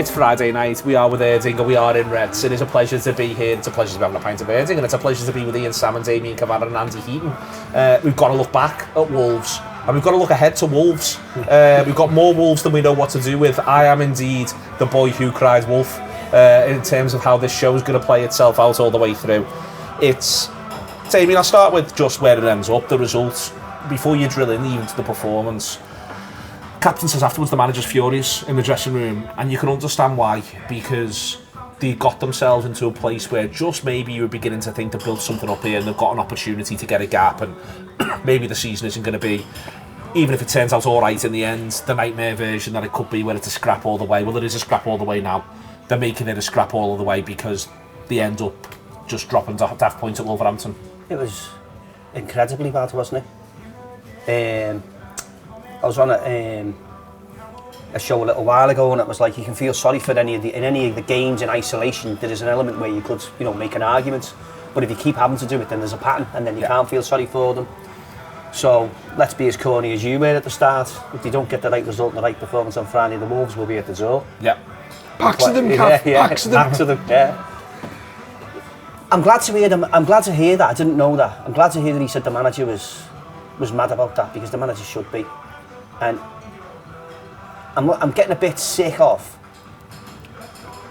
It's Friday night, we are with Erdinger, we are in Reds. It is a pleasure to be here, it's a pleasure to be having a pint of Erdinger, and it's a pleasure to be with Ian, Salmon, Damian, Kavanagh and Andy Heaton. We've got to look back at Wolves, and we've got to look ahead to Wolves. We've got more Wolves than we know what to do with. I am indeed the boy who cried wolf, in terms of how this show is going to play itself out all the way through. Damian, I'll start with just where it ends up, the results, before you drill in even to the performance. Captain says afterwards the manager's furious in the dressing room, and you can understand why, because they got themselves into a place where just maybe you were beginning to think to build something up here, and they've got an opportunity to get a gap, and maybe the season isn't going to be, even if it turns out all right in the end, the nightmare version that it could be, where it's a scrap all the way. Well, it is a scrap all the way now. They're making it a scrap all the way because they end up just dropping daft points at Wolverhampton. It was incredibly bad, wasn't it? I was on a show a little while ago, and it was like you can feel sorry for in any of the games in isolation. There is an element where you could, make an argument, but if you keep having to do it, then there's a pattern, and then you can't feel sorry for them. So let's be as corny as you were at the start. If they don't get the right result and the right performance on Friday, the Wolves will be at the door. Yeah, packs of them, packs of them. Yeah. I'm glad to hear them. I'm glad to hear that. I didn't know that. I'm glad to hear that he said the manager was mad about that, because the manager should be. And I'm getting a bit sick of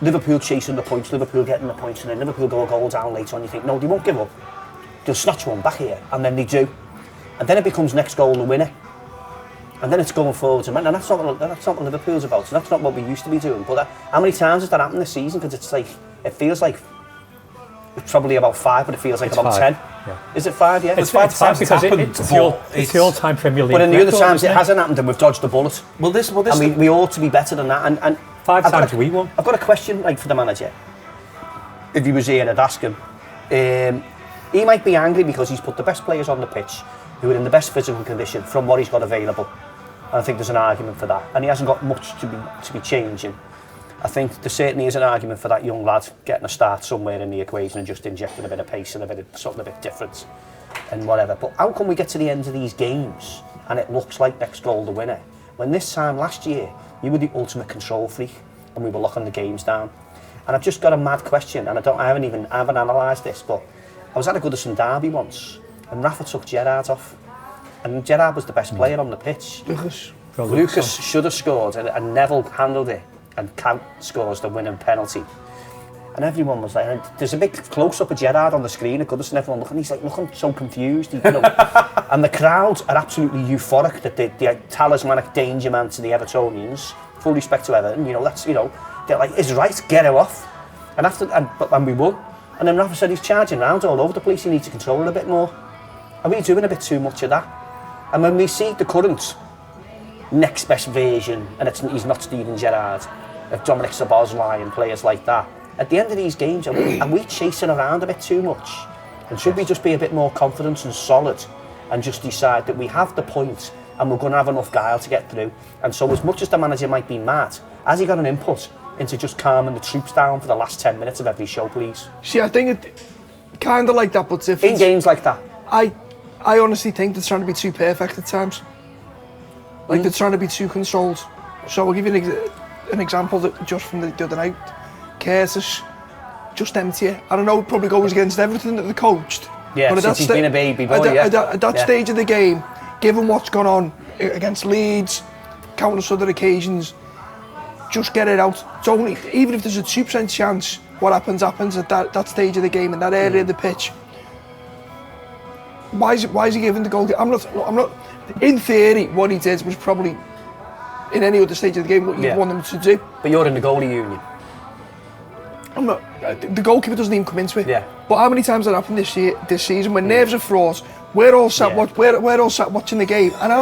Liverpool chasing the points, Liverpool getting the points, and then Liverpool go a goal down later on. You think, no, they won't give up. They'll snatch one back here, and then they do. And then it becomes next goal the winner. And then it's going forwards, and that's not what Liverpool's about. So that's not what we used to be doing. But how many times has that happened this season? Because it's like, it feels like it's probably about 5, but it feels like it's about 10. Yeah. Is it 5? Yeah, it's 5 times because it's the all-time Premier League. But in the other times it hasn't happened, and we've dodged the bullet. Well, this. I mean, we ought to be better than that. And 5 times we won. I've got a question, for the manager. If he was here, I'd ask him. He might be angry because he's put the best players on the pitch who are in the best physical condition from what he's got available. And I think there's an argument for that. And he hasn't got much to be changing. I think there certainly is an argument for that young lad getting a start somewhere in the equation and just injecting a bit of pace and something a bit different and whatever. But how come we get to the end of these games and it looks like next goal the winner, when this time last year you were the ultimate control freak and we were locking the games down? And I've just got a mad question, and I haven't analysed this, but I was at a Goodison derby once and Rafa took Gerrard off, and Gerrard was the best player on the pitch. Lucas should have scored, and Neville handled it, and Count scores the winning penalty. And everyone was like, there's a big close-up of Gerrard on the screen at Goodison, everyone looking, he's like looking so confused, and the crowds are absolutely euphoric that the talismanic danger man to the Evertonians, full respect to Everton, they're like, it's right, get him off. And we won. And then Rafa said he's charging around all over the place, he needs to control it a bit more. Are we doing a bit too much of that? And when we see the current next best version, and he's not Steven Gerrard, of Dominic Szoboszlai and players like that, at the end of these games, are we chasing around a bit too much? And should we just be a bit more confident and solid and just decide that we have the point and we're going to have enough guile to get through? And so as much as the manager might be mad, has he got an input into just calming the troops down for the last 10 minutes of every show, please? See, I think it kind of like that, but different. In games like that? I honestly think they're trying to be too perfect at times. Like they're trying to be too controlled. So I'll give you an example that just from the other night. Curtis, just empty it. I don't know, it probably goes against everything that they coached. Yeah, but since he's been a baby boy, at that stage of the game, given what's gone on against Leeds, countless other occasions, just get it out. It's only, even if there's a 2% chance, what happens at that stage of the game, in that area of the pitch. Why is he giving the goal? I'm not. In theory, what he did was probably, in any other stage of the game, what you'd want him to do. But you're in the goalie union. I'm not. The goalkeeper doesn't even come into it. Yeah. But how many times that happened this season when nerves are fraught? We're all sat watching the game, and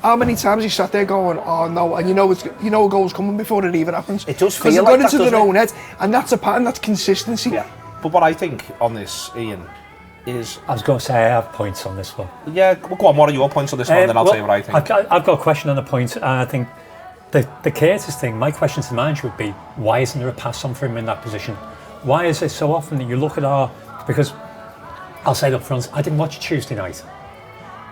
how many times he sat there going, "Oh no," and a goal's coming before it even happens. It does feel because they've like got into their own head, and that's a pattern. That's consistency. Yeah. But what I think on this, Ian, is... I was going to say I have points on this one. Yeah, well, go on, what are your points on this one, then I'll tell you what I think. I've got a question on the point, and I think the Curtis thing, my question to the manager would be, why isn't there a pass on for him in that position? Why is it so often that you look at because I'll say it up front, I didn't watch Tuesday night.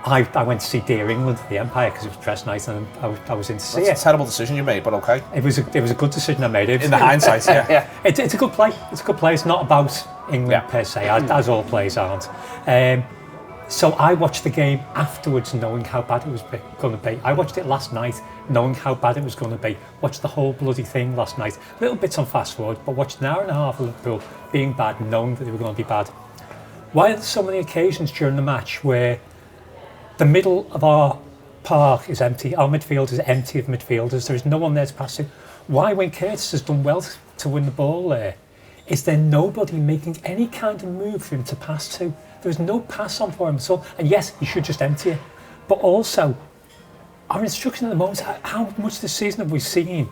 I went to see Dear England at the Empire because it was press night, and I was in to see it. It's a terrible decision you made, but okay. It was a good decision I made. In the hindsight, yeah. It's a good play. It's a good play. It's not about England per se, as all plays aren't. So I watched the game afterwards knowing how bad it was going to be. I watched it last night knowing how bad it was going to be. Watched the whole bloody thing last night. Little bits on fast forward, but watched an hour and a half of Liverpool being bad, knowing that they were going to be bad. Why are there so many occasions during the match where the middle of our park is empty, our midfield is empty of midfielders, there is no one there to pass to? Why, when Curtis has done well to win the ball there, is there nobody making any kind of move for him to pass to? There's no pass on for him at all. And yes, he should just empty it. But also, our instruction at the moment, how much this season have we seen?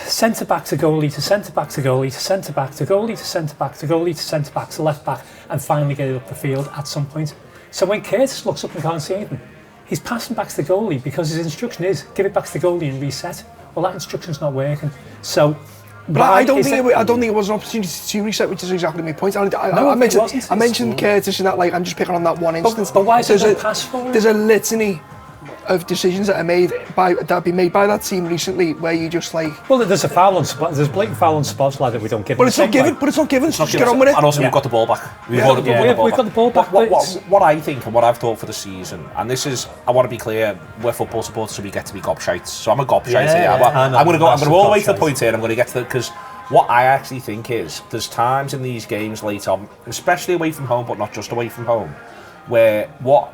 Centre-back to goalie, to centre-back to goalie, to centre-back to goalie, to centre-back to goalie, to centre-back to left-back, and finally get it up the field at some point. So when Curtis looks up and can't see anything, he's passing back to the goalie because his instruction is, give it back to the goalie and reset. Well, that instruction's not working. So... But I don't think it was an opportunity to reset, which is exactly my point. I mentioned Curtis and that, like, I'm just picking on that one instance. But why is there no pass for him? There's a litany of decisions that have been made by that team recently where you just like... Well, there's a foul on spot. There's a blatant foul on spots, lad, that we don't give. But it's not given. So just get on with it. And also, we've got the ball back. We've got the ball back. What I think and what I've thought for the season, and this is, I want to be clear, we're football supporters, so we get to be gobshites. So I'm a gobshite here. I'm going to go all the way to the point here. I'm going to get to the... Because what I actually think is, there's times in these games late on, especially away from home, but not just away from home, where what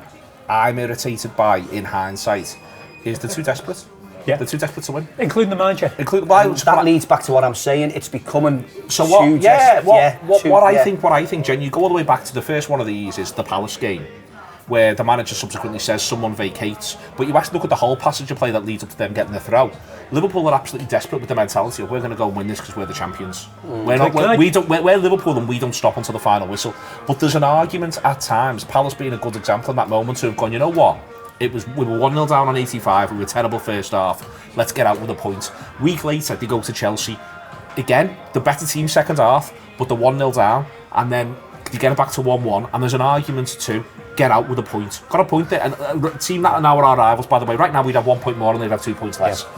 I'm irritated by in hindsight is they're too desperate. Yeah. They're too desperate to win. Including the manager. That leads back to what I'm saying. It's becoming what I think, Jen, you go all the way back to the first one of these is the Palace game, where the manager subsequently says someone vacates. But you actually look at the whole passage of play that leads up to them getting the throw. Liverpool are absolutely desperate with the mentality of we're going to go and win this because we're the champions. We're Liverpool and we don't stop until the final whistle. But there's an argument at times, Palace being a good example in that moment, to have gone, you know what? We were 1-0 down on 85, we were terrible first half, let's get out with a point. Week later, they go to Chelsea. Again, the better team second half, but they're 1-0 down, and then they get it back to 1-1, and there's an argument to get out with a point. Got a point there, and a team that are now our rivals, by the way, right now we'd have 1 point more and they'd have 2 points less. Yeah.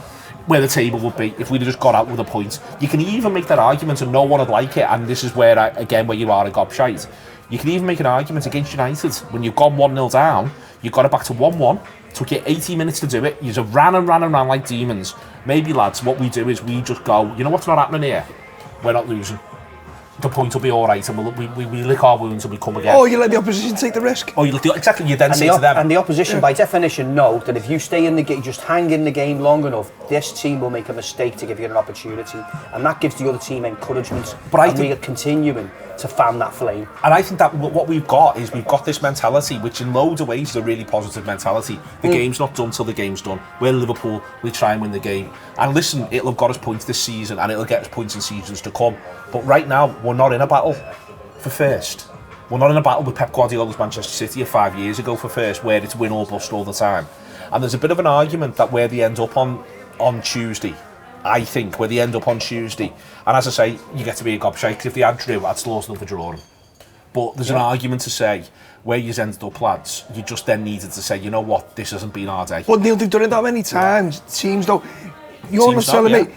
Where the table would be if we'd have just got out with a point. You can even make that argument and no one would like it, and this is where where you are a gobshite. You can even make an argument against United when you've gone 1-0 down, you got it back to 1-1, took you 80 minutes to do it, you just ran like demons. Maybe, lads, what we do is we just go, you know what's not happening here? We're not losing. The point will be all right, and we lick our wounds and we come again. Oh, you let the opposition take the risk. Oh, exactly. You then say to them, and the opposition, by definition, know that if you stay in the game, just hang in the game long enough, this team will make a mistake to give you an opportunity, and that gives the other team encouragement. But I think we are continuing to fan that flame. And I think that what we've got is we've got this mentality, which in loads of ways is a really positive mentality. The game's not done till the game's done. We're Liverpool, we try and win the game. And listen, it'll have got us points this season, and it'll get us points in seasons to come. But right now, we're not in a battle for first. We're not in a battle with Pep Guardiola's Manchester City of 5 years ago for first, where it's win or bust all the time. And there's a bit of an argument that where they end up on Tuesday, I think, where they end up on Tuesday. And as I say, you get to be a gobshite, because if they had Drew, I'd still also love to draw him. But there's an argument to say, where you ended up, lads, you just then needed to say, you know what, this hasn't been our day. But Neil, they've done it that many times. Teams don't... You're not telling me...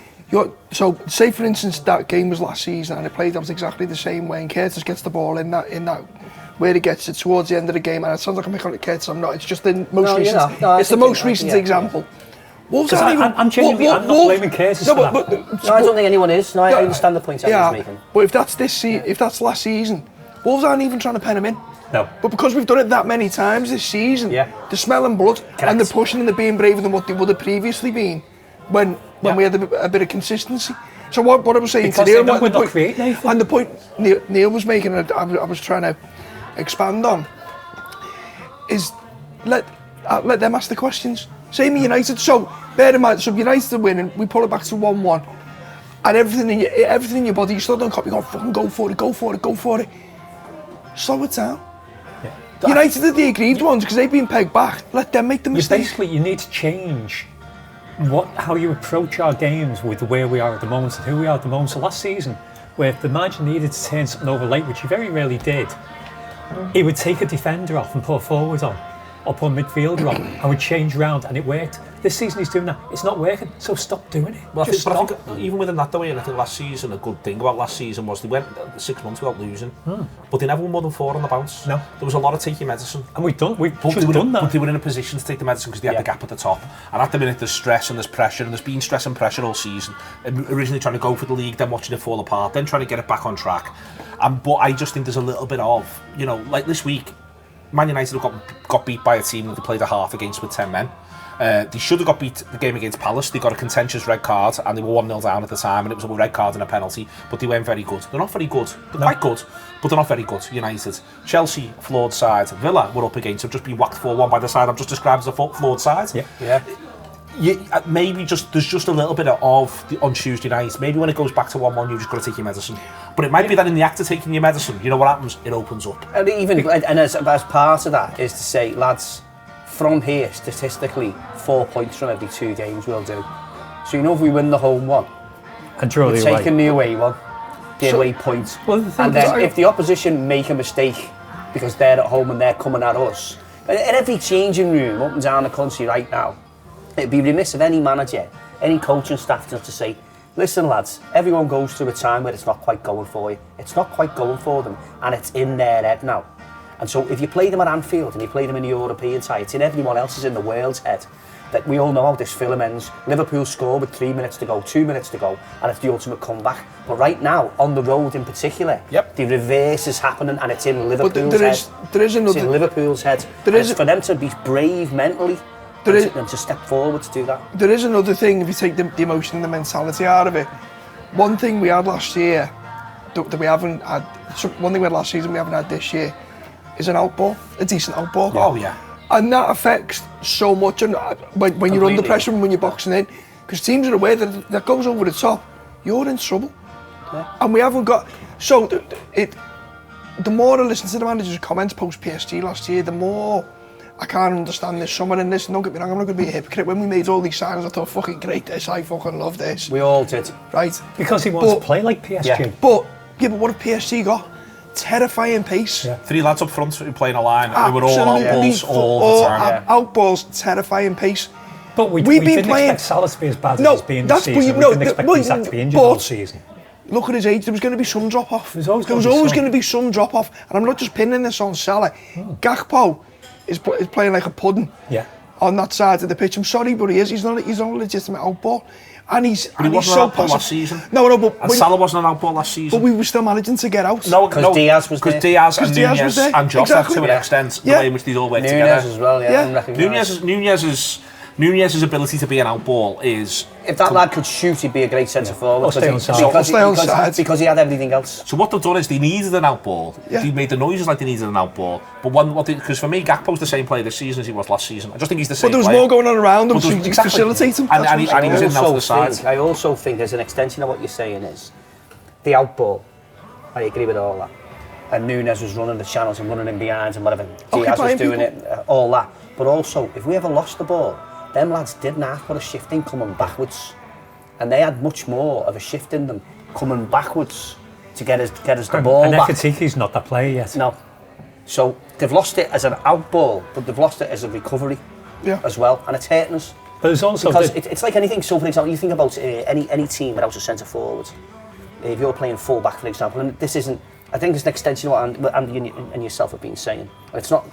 So, say for instance, that game was last season and it played out exactly the same way, and Curtis gets the ball in that where he gets it towards the end of the game, and it sounds like I'm making it Curtis, I'm not, it's just the most recent... it's the most recent example. I'm genuinely, I'm not blaming Curtis for that. I don't think anyone is. No, I understand the point I was making. But if that's last season, Wolves aren't even trying to pen him in. No. But because we've done it that many times this season, they're smelling blood. Correct. And they're pushing and they're being braver than what they would have previously been when we had a bit of consistency. So what I was saying because to Neil, and the point Neil was making, and I was trying to expand on, is let them ask the questions. Same with United. So bear in mind, so United are winning, we pull it back to 1-1, and everything in your body, you still don't copy. You go, fucking go for it. Slow it down. Yeah. United are the aggrieved ones because they've been pegged back. Let them make the mistakes. Basically, you need to change how you approach our games with where we are at the moment and who we are at the moment. So last season, where if the manager needed to turn something over late, which he very rarely did, he would take a defender off and put a forward on. or put a midfielder on and we change round and it worked. This season he's doing that. It's not working, so stop doing it. Well, I think even within that, though, Ian, I think last season, a good thing about last season was they went 6 months without losing, but they never won more than 4 on the bounce. No. There was a lot of taking medicine. And we've done that. But they were in a position to take the medicine because they had the gap at the top. And at the minute, there's stress and there's pressure, and there's been stress and pressure all season. Originally trying to go for the league, then watching it fall apart, then trying to get it back on track. But I just think there's a little bit of, like this week, Man United got beat by a team that they played a half against with 10 men. They should have got beat the game against Palace. They got a contentious red card and they were 1-0 down at the time, and it was a red card and a penalty, but they weren't very good. They're not very good. They're quite good, but they're not very good. United. Chelsea, flawed side. Villa were up against, have just been whacked 4-1 by the side I've just described as a flawed side. Maybe there's just a little bit of the, on Tuesday night. Maybe when it goes back to 1-1, you've just got to take your medicine. But it might be that in the act of taking your medicine, you know what happens? It opens up. And as part of that is to say, lads, from here, statistically, 4 points from every 2 games we'll do. So if we win the home one, and draw we're taking the away one, the away point. Well, and then if the opposition make a mistake because they're at home and they're coming at us, in every changing room up and down the country right now, it'd be remiss of any manager, any coaching staff to say, listen lads, everyone goes through a time where it's not quite going for you. It's not quite going for them, and it's in their head now. And so if you play them at Anfield and you play them in the European side, it's in everyone else's in the world's head. That we all know how this film ends. Liverpool score with 3 minutes to go, 2 minutes to go, and it's the ultimate comeback. But right now, on the road in particular, the reverse is happening, and it's in Liverpool's head. It's in Liverpool's head. It's for them to be brave mentally, and to step forward to do that. There is another thing, if you take the emotion and the mentality out of it. One thing we had last year that we haven't had, one thing we had last season we haven't had this year, is an outball, a decent outball. Oh yeah. And that affects so much, and when you're under pressure and when you're boxing in, because teams are aware that goes over the top, you're in trouble. Yeah. And we haven't got. So the more I listen to the manager's comments post PSG last year, the more I can't understand this. Someone in this, don't get me wrong, I'm not going to be a hypocrite. When we made all these signings, I thought, fucking great this, I fucking love this. We all did. Right. Because he wants to play like PSG. Yeah. But what have PSG got? Terrifying pace. Yeah. 3 lads up front who playing a line, who were all outballs all the time. Outballs, terrifying pace. But we didn't expect Salah to be as bad as he's been this season. We didn't expect Isaac to be injured all season. Look at his age, there was going to be some drop-off. There was always going to be some drop-off. And I'm not just pinning this on Salah. Gakpo is playing like a pudding on that side of the pitch. I'm sorry, but he is. He's not a legitimate outball. And he wasn't so an outball last season. No, but Salah wasn't an outball last season. But we were still managing to get out. No, because Diaz was there. Because Diaz and Nunez and Jota to an extent, the way in which they all work together. Nunez as well, Nunez's ability to be an outball is... If that lad could shoot, he'd be a great centre forward. Because he had everything else. So what they've done is they needed an outball. They made the noises like they needed an outball. But because for me, Gakpo's the same player this season as he was last season. I just think he's the same player. But there was more going on around him, so you could facilitate him. And he was in and out of the side. I also think, as an extension of what you're saying, is the outball. I agree with all that. And Nunez was running the channels and running in behind and whatever. Diaz was doing it, all that. But also, if we ever lost the ball, them lads didn't have put a shift in coming backwards, and they had much more of a shift in them coming backwards to get us the ball back. And Ekatiki's not that player yet. No. So they've lost it as an outball, but they've lost it as a recovery as well, and it's hurting us. But there's also because it's like anything. So for example, you think about any team without a centre forward. If you're playing full back, for example, and this isn't. I think it's an extension of what Andy and yourself have been saying. It's not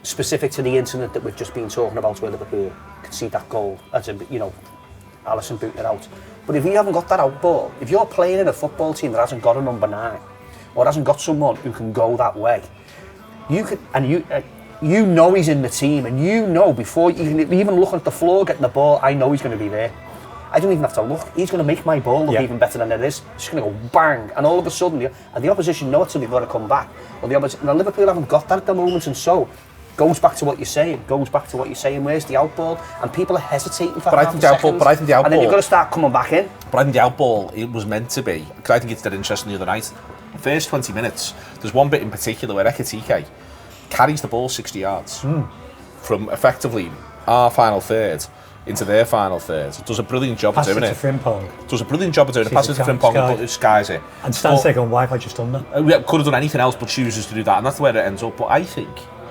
specific to the incident that we've just been talking about where Liverpool concede that goal, as in, Alisson booting it out. But if you haven't got that out ball, if you're playing in a football team that hasn't got a number 9 or hasn't got someone who can go that way, you know he's in the team, and before you can even look at the floor getting the ball, I know he's going to be there. I don't even have to look. He's going to make my ball look even better than it is. It's going to go bang, and all of a sudden, and the opposition know it's they've got to come back. Well, Liverpool haven't got that at the moment, and so goes back to what you're saying. Where's the outball? And people are hesitating for half a second. But I think the outball, and then you've got to start coming back in. But I think the outball, it was meant to be, because I think it's dead interesting the other night. First 20 minutes, there's one bit in particular where Ekatike carries the ball 60 yards from effectively our final third into their final third. Does a brilliant job of doing it. Does a brilliant job of doing it. Passes to Frimpong and skies it. And stands there going, why have I just done that? We could have done anything else but chooses to do that, and that's where it ends up. But I think,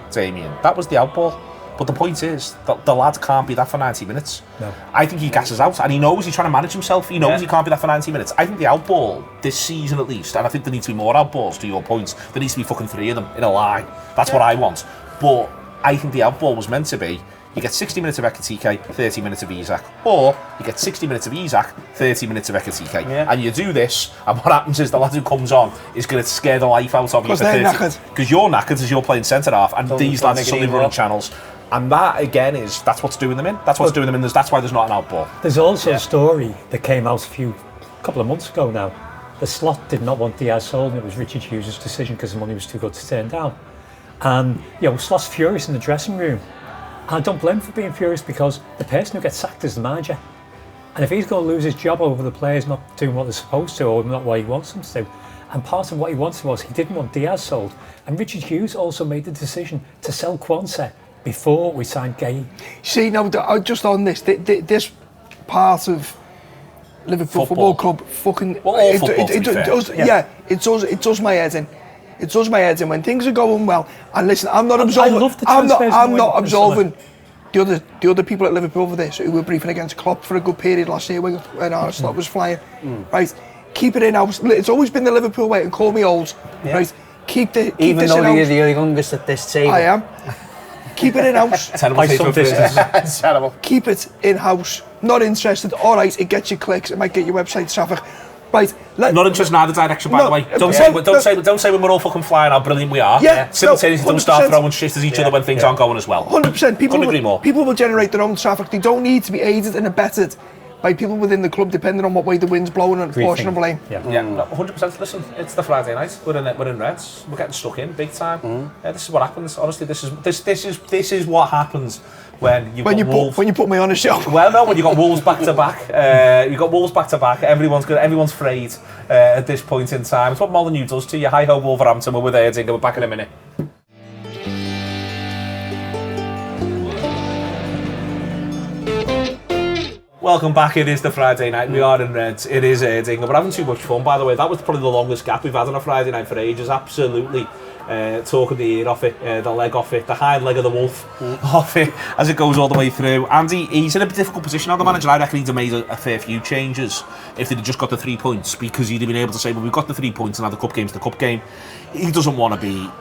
Damian, that was the outball. But the point is that the lad can't be that for 90 minutes. No. I think he gasses out, and he knows he's trying to manage himself. He knows he can't be that for 90 minutes. I think the outball, this season at least, and I think there needs to be more outballs, to your point, there needs to be fucking 3 of them in a line. That's what I want. But I think the outball was meant to be, you get 60 minutes of Ekitike, 30 minutes of Isak. Or you get 60 minutes of Isak, 30 minutes of Ekitike. Yeah. And you do this, and what happens is the lad who comes on is going to scare the life out of you. Because you're knackered as you're playing centre-half, and these lads are suddenly running channels. And that, again, that's what's doing them in. That's what's doing them in. That's why there's not an outball. There's also a story that came out a couple of months ago now. The Slot did not want Diaz sold, and it was Richard Hughes' decision because the money was too good to turn down. And, Slot's furious in the dressing room. I don't blame him for being furious because the person who gets sacked is the manager. And if he's going to lose his job over the players not doing what they're supposed to or not what he wants them to do, and part of what he wanted was he didn't want Diaz sold. And Richard Hughes also made the decision to sell Quansah before we signed Gay. See, now, just on this, this part of Liverpool Football Club fucking... Well, all football, it does my head in. It does my head in when things are going well. And listen, I'm not absolving the other people at Liverpool for this who were briefing against Klopp for a good period last year when our Slot was flying. Right, keep it in house. It's always been the Liverpool way, and call me old. Right, keep this in house. Even though you're the youngest at this table. I am. Keep it in house. Terrible. Keep it in house. Not interested. All right, it gets you clicks. It might get your website traffic. Right, not interested in either direction, by the way. Don't say when we're all fucking flying how brilliant we are. Yeah, simultaneously don't start throwing shit at each other when things aren't going as well. 100%. People will generate their own traffic. They don't need to be aided and abetted by people within the club, depending on what way the wind's blowing and portion of blame. Yeah, 100%. Listen, it's the Friday night. We're in Reds. We're getting stuck in big time. This is what happens. Honestly, this is what happens. When you put me on a show. Well, no, when you got Wolves back to back, everyone's frayed at this point in time. It's what Molyneux does to you. Hi ho, Wolverhampton. We're with Erdinger. We're back in a minute. Welcome back. It is the Friday night. We are in Reds. It is Erdinger. We're having too much fun, by the way. That was probably the longest gap we've had on a Friday night for ages. Absolutely. Talking the ear off it, the leg off it, the hind leg of the wolf off it as it goes all the way through. And he's in a difficult position now, the manager. I reckon he'd have made a fair few changes if they'd have just got the 3 points, because he'd have been able to say, well, we've got the 3 points and now the cup game's the cup game. He doesn't want to be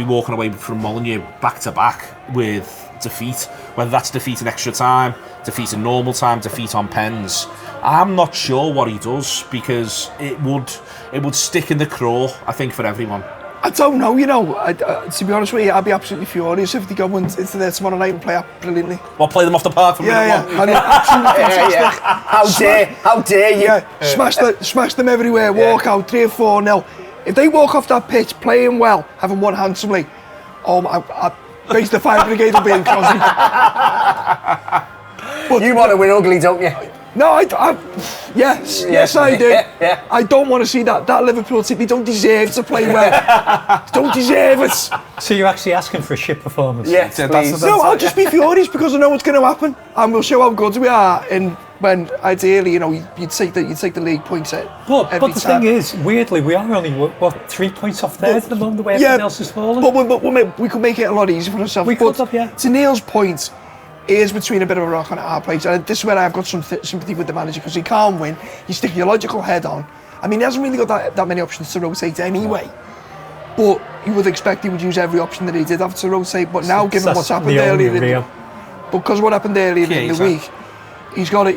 walking away from Molyneux back to back with defeat, whether that's defeat in extra time, defeat in normal time, defeat on pens. I'm not sure what he does, because it would stick in the craw, I think, for everyone. I don't know, to be honest with you, I'd be absolutely furious if they go into there tomorrow night and play up brilliantly. Well, play them off the park from minute one. Absolutely fantastic. How dare you? Yeah, smash them everywhere, walk out 3-4-0. If they walk off that pitch playing well, having won handsomely, I base the fire brigade will be in Crosby. But you want to win ugly, don't you? No, yes, I do. Yeah. I don't want to see that Liverpool team. They don't deserve to play well. Don't deserve it. So you're actually asking for a shit performance? Yes, please. No, I'll just be furious because I know what's going to happen, and we'll show how good we are. And when ideally, you'd take the league points out. But the thing is, weirdly, we are only 3 points off there at the moment, the way everything else is falling. But we could make it a lot easier for ourselves. We could have, yeah. To Neil's point, is between a bit of a rock and a hard place, and this is where I've got some sympathy with the manager, because he can't win. You stick your logical head on. I mean, he hasn't really got that many options to rotate anyway, but you would expect he would use every option that he did have to rotate. But now, given what's happened earlier in the week, he's got to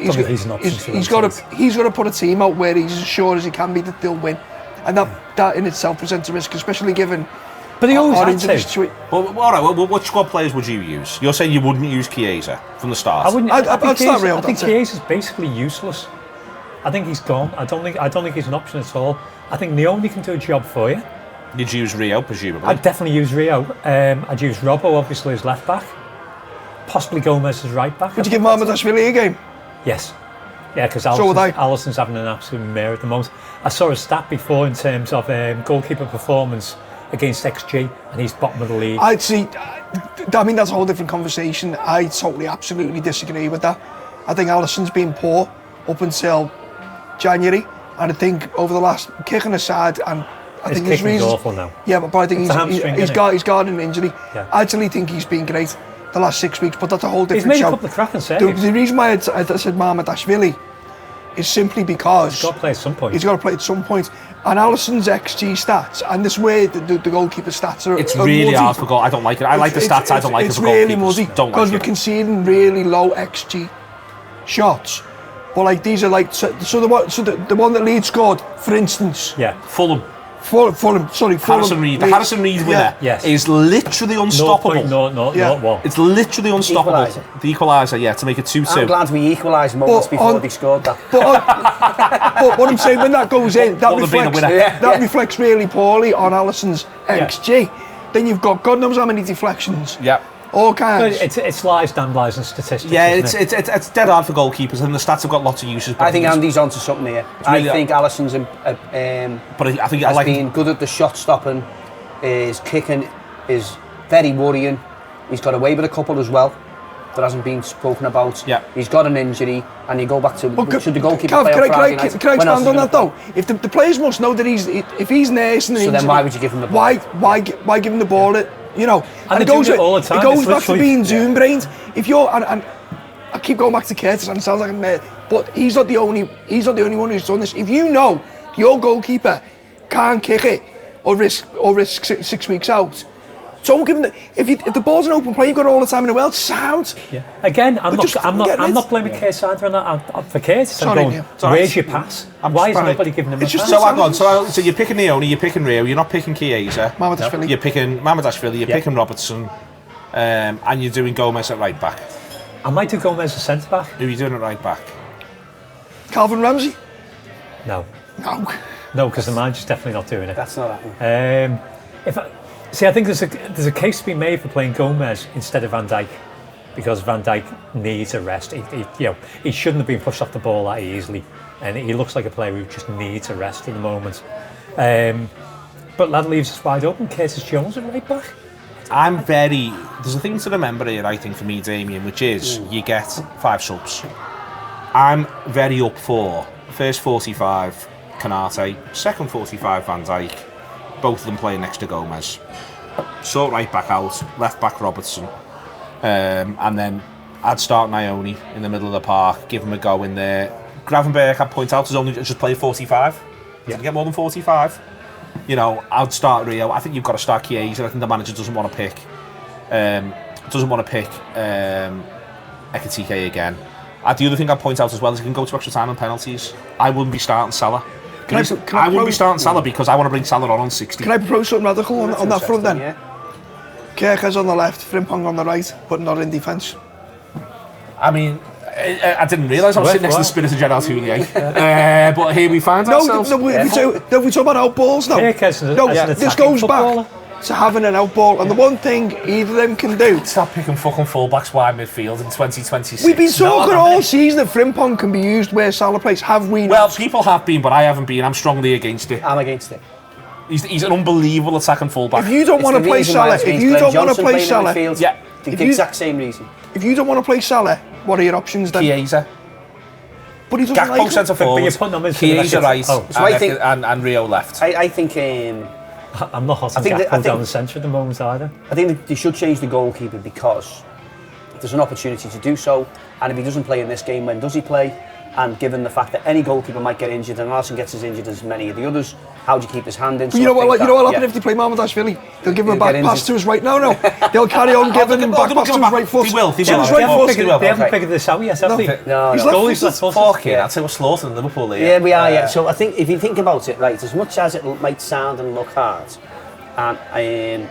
put a team out where he's as sure as he can be that they'll win, and that in itself presents a risk, especially given. But he always had to. Well, all right. Well, what squad players would you use? You're saying you wouldn't use Chiesa from the start. I wouldn't. I think Chiesa's basically useless. I think he's gone. I don't think he's an option at all. I think Leone can do a job for you. You'd use Rio, presumably. I'd definitely use Rio. I'd use Robbo, obviously, as left back. Possibly Gomez as right back. Would you give Mamardashvili a game? Yes. Yeah, because Alisson's having an absolute mare at the moment. I saw a stat before in terms of goalkeeper performance against XG, and he's bottom of the league. I mean, that's a whole different conversation. I totally, absolutely disagree with that. I think Alisson's been poor up until January, and I think over the last, kicking aside, and I think his reasons. Awful now. Yeah, but I think he's got an injury. Yeah. I actually think he's been great. the last 6 weeks, but that's a whole different He's made show. a couple of cracking saves. The reason why I said Mamardashvili is simply because He's got to play at some point. He's got to play at some point. And Alisson's XG stats, and this way the goalkeeper stats are. It's really hard for goal. I don't like it. I like the stats. I don't like it for goalkeepers. It's really muddy because we're conceding really low XG shots. But like these are like the one that Leeds scored, for instance. Yeah. Fulham. Harrison Reed. The Harrison Reed winner is literally unstoppable. No. It's literally unstoppable. The equaliser, yeah, to make it 2-2. I'm glad we equalised moments before they scored that. But what I'm saying, when that goes in, that reflects really poorly on Alisson's XG. Then you've got God knows how many deflections. Yeah. All kinds. It's lies, damn lies and statistics. Yeah, it's dead hard for goalkeepers, and the stats have got lots of uses. I think Andy's onto something here. I think Alisson's has been good at the shot stopping. His kicking is very worrying. He's got away with a couple as well that hasn't been spoken about. Yeah. He's got an injury, and you go back to should the goalkeeper Cav, play on Friday night? Can I expand on that though? If the players must know that if he's nursing an injury, then why would you give him the ball? Why give him the ball? You know, and it goes all the time. It goes back to being Zoom-brained. If you're and I keep going back to Curtis, and it sounds like I'm there, but he's not the only one who's done this. If you know your goalkeeper can't kick it or risk 6 weeks out, don't give him the. If the ball's an open play, you've got all the time in the world. Sound. Yeah. Again, I'm not blaming Keir Sandra on that. For Curtis, I'm going. Where's your pass? Why is nobody giving him a pass? So hang on. So you're picking Leone, you're picking Rio, you're not picking Chiesa. Mamardashvili. You're picking Mamardashvili, you're picking Robertson, and you're doing Gomez at right back. I might do Gomez as centre back. Who are you doing at right back? Calvin Ramsey. No, because the manager's definitely not doing it. That's not happening. I think there's a case to be made for playing Gomez instead of Van Dijk, because Van Dijk needs a rest. He shouldn't have been pushed off the ball that easily, and he looks like a player who just needs a rest at the moment. But that leaves us wide open. Curtis Jones at right back. There's a thing to remember here, I think, for me, Damian, which is you get 5 subs. I'm very up for first 45 Canate, second 45 Van Dijk, both of them playing next to Gomez. Sort right back out, left back Robertson, and then I'd start Nione in the middle of the park, give him a go in there. Gravenberch, I'd point out, has only just played 45. Did he get more than 45? You know, I'd start Rio. I think you've got to start Chiesa. I think the manager doesn't want to pick Ekitike again. The other thing I'd point out as well is he can go to extra time and penalties. I wouldn't be starting Salah. I wouldn't be starting Salah because I want to bring Salah on 60. Can I propose something radical on that front then? Yeah. Kerker's on the left, Frimpong on the right, but not in defence. I mean, I didn't realise I was sitting next to the spirit of Gerard Houllier. But here we find ourselves. We talk about outballs now. This goes back to having an outball, and the one thing either of them can do. Stop picking fucking fullbacks wide midfield in 2026. We've been talking all season that Frimpong can be used where Salah plays. Have we not? Well, people have been, but I haven't been. I'm strongly against it. I'm against it. He's an unbelievable attacking fullback. If you don't want to play Salah, the exact same reason. If you don't want to play Salah, what are your options then? Chiesa. But he doesn't like centre forward. Chiesa right, and Rio left. I think. I'm not hot on Gakpo down the centre at the moment either. I think they should change the goalkeeper because there's an opportunity to do so, and if he doesn't play in this game, when does he play? And given the fact that any goalkeeper might get injured, and Alisson gets as injured as many of the others, how do you keep his hand in? So you know what will happen if they play Mamardashvili? They'll give him a back pass to his right. No. They'll carry on giving him back pass to his right foot. They will. They haven't figured this out yet, have they? No. Goalie's left foot. I'd say we're slaughtering Liverpool here. Yeah, we are. Yeah. So I think if you think about it, right, as much as it might sound and look hard, and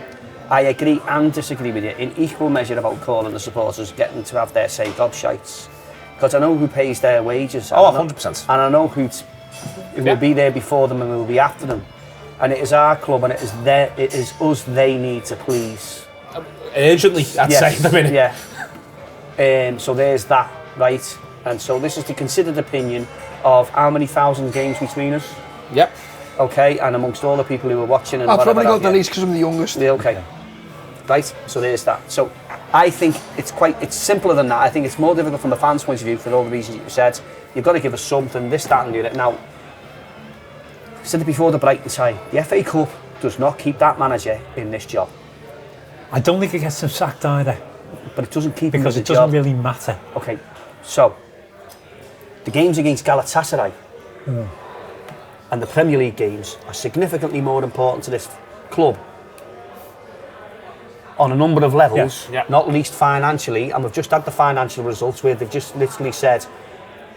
I agree and disagree with you in equal measure about calling the supporters getting to have their say gobshites. Because I know who pays their wages. 100%. And I know who will be there before them and will be after them. And it is our club, and it is us they need to please. Urgently, I'd say at the minute. Yeah. So there's that, right? And so this is the considered opinion of how many thousand games between us. Yep. Okay, and amongst all the people who are watching and I've probably got the least because I'm the youngest. Yeah, okay. Right, so there's that. So I think it's simpler than that. I think it's more difficult from the fans' point of view for all the reasons you said. You've got to give us something, this, that and the other. Now, I said it before the Brighton side, the FA Cup does not keep that manager in this job. I don't think he gets him sacked either. but it doesn't keep him because in it the doesn't job. really matter. Okay, so the games against Galatasaray and the Premier League games are significantly more important to this club on a number of levels, not least financially, and we've just had the financial results where they've just literally said,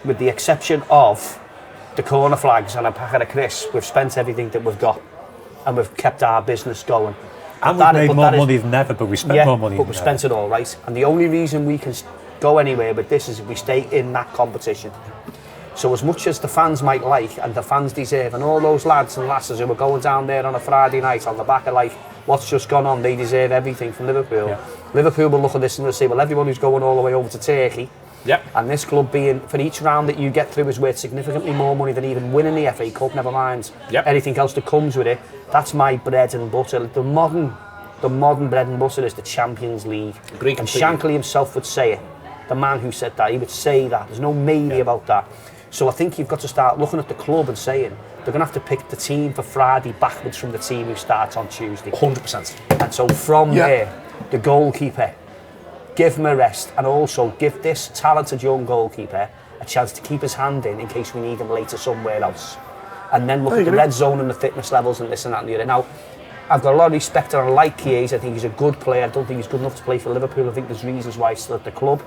with the exception of the corner flags and a packet of crisps, we've spent everything that we've got and we've kept our business going. And we've made more money than ever, but we spent more money but we spent it all, right? And the only reason we can go anywhere with this is if we stay in that competition. So as much as the fans might like, and the fans deserve, and all those lads and lasses who were going down there on a Friday night on the back of like, what's just gone on, they deserve everything from Liverpool. Yeah. Liverpool will look at this and they'll say, well, everyone who's going all the way over to Turkey, and this club being, for each round that you get through is worth significantly more money than even winning the FA Cup, never mind anything else that comes with it. That's my bread and butter. The modern bread and butter is the Champions League. And Shankly himself would say it. The man who said that, he would say that. There's no maybe about that. So I think you've got to start looking at the club and saying they're going to have to pick the team for Friday backwards from the team who starts on Tuesday. 100%. And so from there, the goalkeeper, give him a rest, and also give this talented young goalkeeper a chance to keep his hand in case we need him later somewhere else. And then look at the red zone and the fitness levels and this and that and the other. Now, I've got a lot of respect and I like Chiesa. I think he's a good player. I don't think he's good enough to play for Liverpool. I think there's reasons why he's still at the club,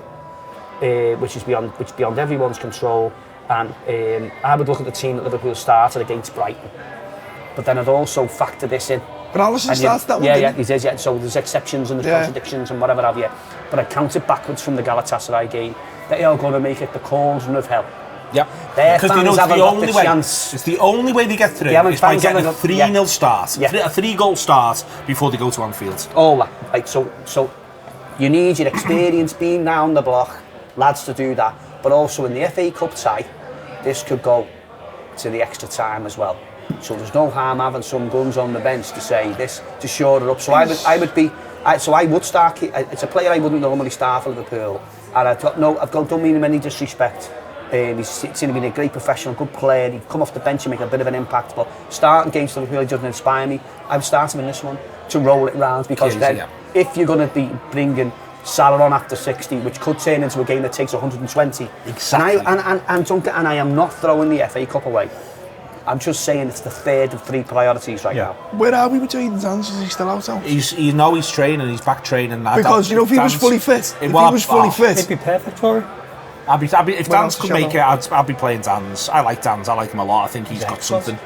which is beyond everyone's control. And I would look at the team that Liverpool started against Brighton. But then I'd also factor this in. But Alisson starts that one, yeah, he does, So there's exceptions and there's contradictions and whatever have you. But I count it backwards from the Galatasaray game. They are going to make it the cauldron of hell. Yep. Because they know it's the only way. It's the only way they get through is by getting a 3-0 start, a 3-goal start before they go to Anfield. All that. Right, so you need your experience being down the block, lads, to do that. But also in the FA Cup tie, this could go to the extra time as well. So there's no harm having some guns on the bench to say this, to shore it up. So I would start. It's a player I wouldn't normally start for Liverpool, and don't mean him any disrespect. He's seen him being a great professional, good player. He'd come off the bench and make a bit of an impact. But starting against Liverpool doesn't inspire me. I would start him in this one to roll it round, because if you're going to be bringing Salah on after 60, which could turn into a game that takes 120. Exactly. And I am not throwing the FA Cup away. I'm just saying it's the third of three priorities right now. Where are we with Heaton's hands? Is he still out? He's training. He's back training. Because if he was fully fit, it'd be perfect for him. If Dan's could make it, I'd be playing Dan's. I like Dan's. I like him a lot. I think he's got something.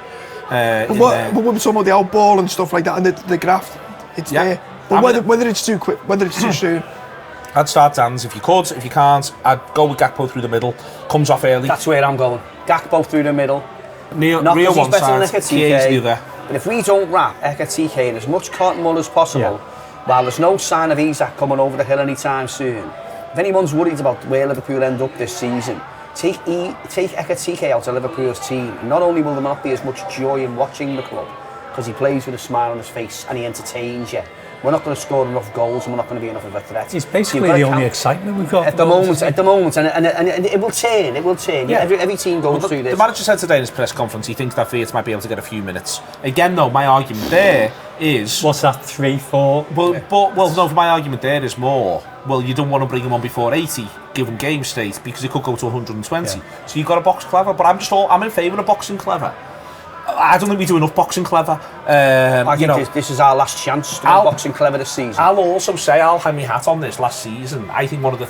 But when we're talking about the outball and stuff like that, and the graft, it's there. But whether it's too quick, whether it's too soon. I'd start Dan's if you could. If you can't, I'd go with Gakpo through the middle. Comes off early. That's where I'm going. Gakpo through the middle. Not Rio one side, Chiesa the other. But if we don't wrap Ekatike in as much cotton wool as possible, while there's no sign of Isak coming over the hill anytime soon, if anyone's worried about where Liverpool end up this season, take Ekatike out of Liverpool's team. Not only will there not be as much joy in watching the club, because he plays with a smile on his face and he entertains you. We're not going to score enough goals and we're not going to be enough of a threat. He's basically the only excitement we've got at the moment, and it will turn. Yeah. Every team goes through this. The manager said today in his press conference he thinks that Fiat might be able to get a few minutes. Again, though, my argument there is... What's that, 3, 4? No, my argument there is more, you don't want to bring him on before 80, give him game state, because it could go to 120. Yeah. So you've got to box clever, but I'm in favour of boxing clever. I don't think we do enough boxing clever. I think this is our last chance to do boxing clever this season. I'll also say I'll hang my hat on this last season. I think one of the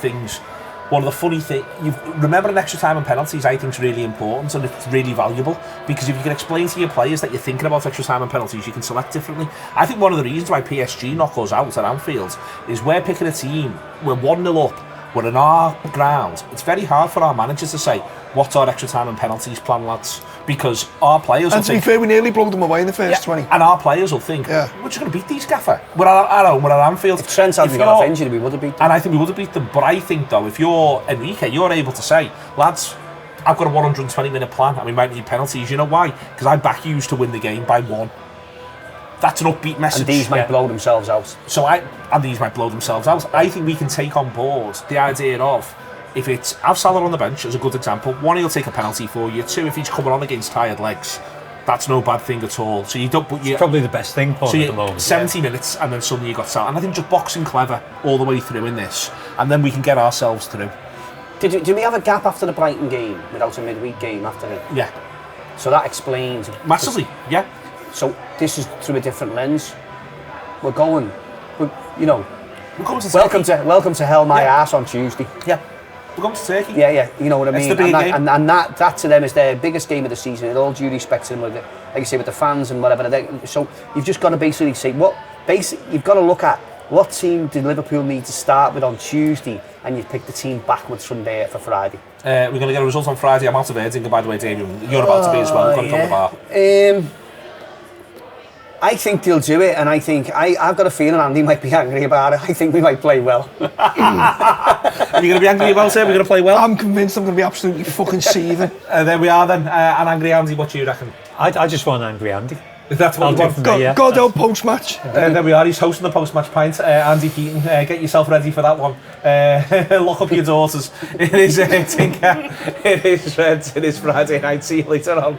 funny things, remembering extra time and penalties, I think is really important and it's really valuable, because if you can explain to your players that you're thinking about extra time and penalties, you can select differently. I think one of the reasons why PSG knock us out at Anfield is we're picking a team, we're 1-0 up, we're in our ground. It's very hard for our managers to say, what's our extra time and penalties plan, lads? Because our players will think... And to be fair, we nearly blew them away in the first 20. And our players will think, we're just going to beat these gaffer. We're at home, we're at Anfield. If Trent hadn't got off injured, we would have beat them. And I think we would have beat them. But I think, though, if you're Enrique, you're able to say, lads, I've got a 120-minute plan and we might need penalties. You know why? Because I back you to win the game by 1. That's an upbeat message. And these might blow themselves out. These might blow themselves out. I think we can take on board the idea of, if it's have Salah on the bench as a good example, 1, he'll take a penalty for you. 2, if he's coming on against tired legs, That's no bad thing at all. So you don't. But It's probably the best thing for at the moment. 70 minutes, and then suddenly you got Salmon. And I think just boxing clever all the way through in this, and then we can get ourselves through. Did we have a gap after the Brighton game without a midweek game after it? Yeah. So that explains Massively. Yeah. So this is through a different lens. We're going to welcome to hell my ass on Tuesday. Yeah. We're going to Turkey. Yeah, you know what I mean. It's the big game. And that to them is their biggest game of the season. In all due respect to them, like you say, with the fans and whatever. So you've just got to basically say you've got to look at what team did Liverpool need to start with on Tuesday, and you pick the team backwards from there for Friday. We're going to get a result on Friday. I'm out of Erdinger, by the way, Damian. You're about to be as well. We've got to go to the bar. I think they'll do it, and I've got a feeling Andy might be angry about it. I think we might play well. Are you going to be angry about it? We're going to play well? I'm convinced I'm going to be absolutely fucking seething. There we are then. An angry Andy, what do you reckon? I just want angry Andy. That's what I'll do for me, yeah. God, post-match. There we are, he's hosting the post-match pint. Andy Heaton, get yourself ready for that one. Lock up your daughters. It is Tinker. It is Friday night. See you later on.